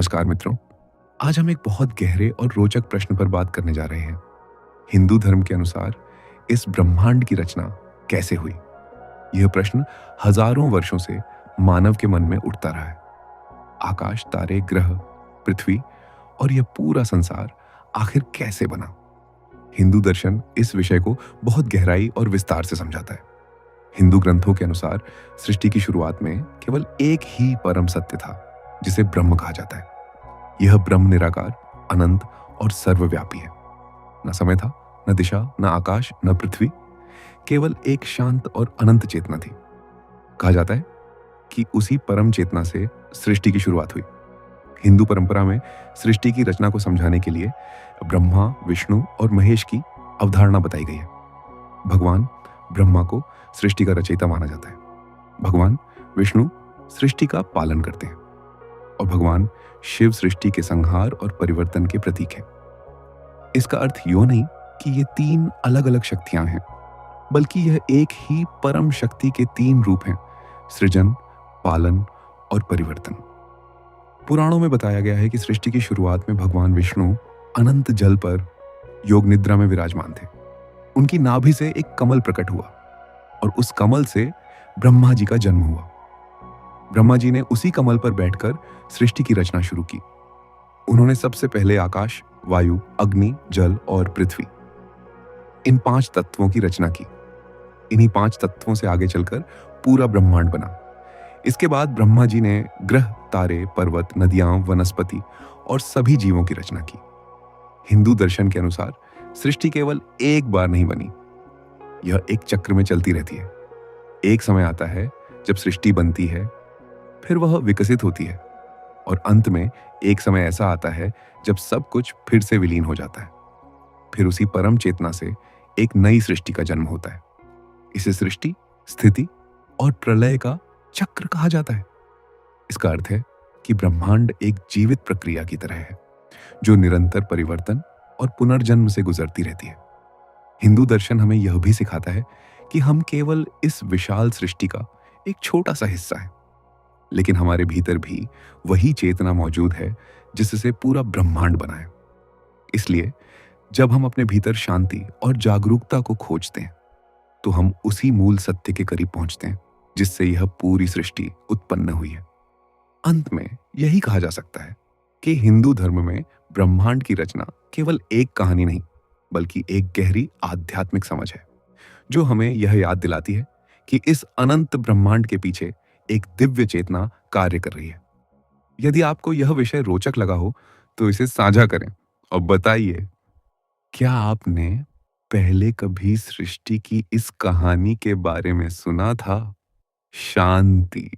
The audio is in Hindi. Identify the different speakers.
Speaker 1: नमस्कार मित्रों। आज हम एक बहुत गहरे और रोचक प्रश्न पर बात करने जा रहे हैं। हिंदू धर्म के अनुसार इस ब्रह्मांड की रचना कैसे हुई? यह प्रश्न हजारों वर्षों से मानव के मन में उठता रहा है। आकाश, तारे, ग्रह, पृथ्वी और यह पूरा संसार आखिर कैसे बना? हिंदू दर्शन इस विषय को बहुत गहराई और विस्तार से समझाता है। हिंदू ग्रंथों के अनुसार सृष्टि की शुरुआत में केवल एक ही परम सत्य था, जिसे ब्रह्म कहा जाता है। यह ब्रह्म निराकार, अनंत और सर्वव्यापी है। न समय था, न दिशा, न आकाश, न पृथ्वी, केवल एक शांत और अनंत चेतना थी। कहा जाता है कि उसी परम चेतना से सृष्टि की शुरुआत हुई। हिंदू परंपरा में सृष्टि की रचना को समझाने के लिए ब्रह्मा, विष्णु और महेश की अवधारणा बताई गई है। भगवान ब्रह्मा को सृष्टि का रचयिता माना जाता है। भगवान विष्णु सृष्टि का पालन करते हैं और भगवान शिव सृष्टि के संहार और परिवर्तन के प्रतीक है। इसका अर्थ यूं नहीं कि ये तीन अलग अलग शक्तियां हैं, बल्कि यह एक ही परम शक्ति के तीन रूप हैं: सृजन, पालन और परिवर्तन। पुराणों में बताया गया है कि सृष्टि की शुरुआत में भगवान विष्णु अनंत जल पर योग निद्रा में विराजमान थे। उनकी नाभि से एक कमल प्रकट हुआ और उस कमल से ब्रह्मा जी का जन्म हुआ। ब्रह्मा जी ने उसी कमल पर बैठकर सृष्टि की रचना शुरू की। उन्होंने सबसे पहले आकाश, वायु, अग्नि, जल और पृथ्वी, इन पांच तत्वों की रचना की। इन्हीं पांच तत्वों से आगे चलकर पूरा ब्रह्मांड बना। इसके बाद ब्रह्मा जी ने ग्रह, तारे, पर्वत, नदियां, वनस्पति और सभी जीवों की रचना की। हिंदू दर्शन के अनुसार सृष्टि केवल एक बार नहीं बनी, यह एक चक्र में चलती रहती है। एक समय आता है जब सृष्टि बनती है, फिर वह विकसित होती है और अंत में एक समय ऐसा आता है जब सब कुछ फिर से विलीन हो जाता है। फिर उसी परम चेतना से एक नई सृष्टि का जन्म होता है। इसे सृष्टि, स्थिति और प्रलय का चक्र कहा जाता है। इसका अर्थ है कि ब्रह्मांड एक जीवित प्रक्रिया की तरह है, जो निरंतर परिवर्तन और पुनर्जन्म से गुजरती रहती है। हिंदू दर्शन हमें यह भी सिखाता है कि हम केवल इस विशाल सृष्टि का एक छोटा सा हिस्सा है, लेकिन हमारे भीतर भी वही चेतना मौजूद है जिससे पूरा ब्रह्मांड बना है। इसलिए जब हम अपने भीतर शांति और जागरूकता को खोजते हैं, तो हम उसी मूल सत्य के करीब पहुंचते हैं जिससे यह पूरी सृष्टि उत्पन्न हुई है। अंत में यही कहा जा सकता है कि हिंदू धर्म में ब्रह्मांड की रचना केवल एक कहानी नहीं, बल्कि एक गहरी आध्यात्मिक समझ है, जो हमें यह याद दिलाती है कि इस अनंत ब्रह्मांड के पीछे एक दिव्य चेतना कार्य कर रही है। यदि आपको यह विषय रोचक लगा हो तो इसे साझा करें और बताइए, क्या आपने पहले कभी सृष्टि की इस कहानी के बारे में सुना था? शांति।